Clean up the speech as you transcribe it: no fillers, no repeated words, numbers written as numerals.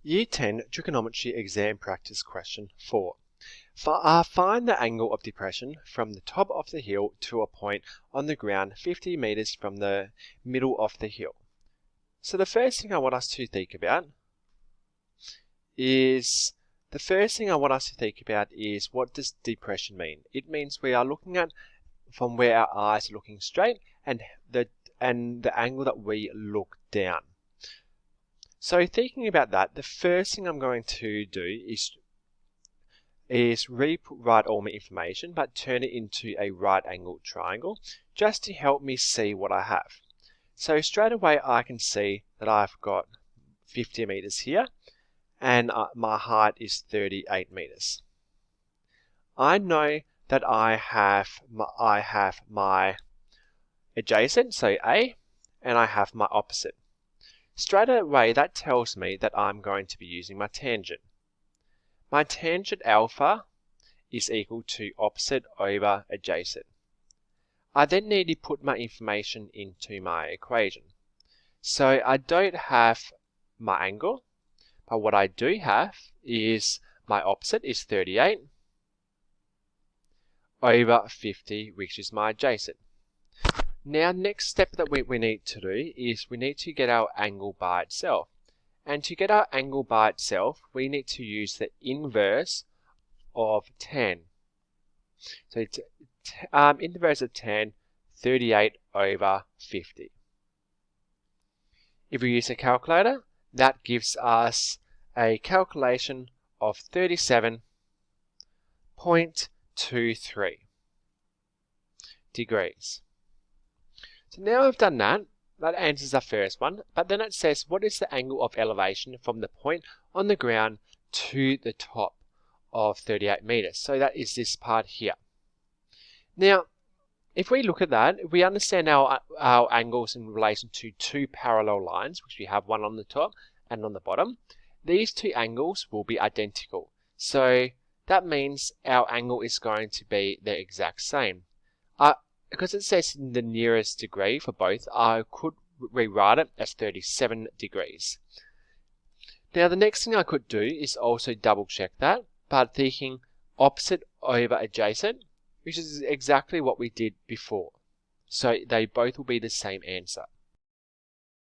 Year 10 Trigonometry Exam Practice Question 4. Find the angle of depression from the top of the hill to a point on the ground 50 meters from the middle of the hill. So the first thing I want us to think about is what does depression mean? It means we are looking at from where our eyes are looking straight and the angle that we look down. So thinking about that, the first thing I'm going to do is rewrite all my information but turn it into a right angled triangle just to help me see what I have. So straight away I can see that I've got 50 meters here and my height is 38 meters. I know that I have my adjacent, so A, and I have my opposite. Straight away that tells me that I'm going to be using my tangent. My tangent alpha is equal to opposite over adjacent. I then need to put my information into my equation. So I don't have my angle, but what I do have is my opposite is 38 over 50, which is my adjacent. Now, next step that we need to do is we need to get our angle by itself. And to get our angle by itself, we need to use the inverse of tan. So it's inverse of tan, 38 over 50. If we use a calculator, that gives us a calculation of 37.23 degrees. So now I've done that, that answers the first one, but then it says what is the angle of elevation from the point on the ground to the top of 38 meters. So that is this part here. Now, if we look at that, we understand our angles in relation to two parallel lines, which we have one on the top and on the bottom. These two angles will be identical. So that means our angle is going to be the exact same. Because it says in the nearest degree for both, I could rewrite it as 37 degrees. Now the next thing I could do is also double check that by thinking opposite over adjacent, which is exactly what we did before. So they both will be the same answer.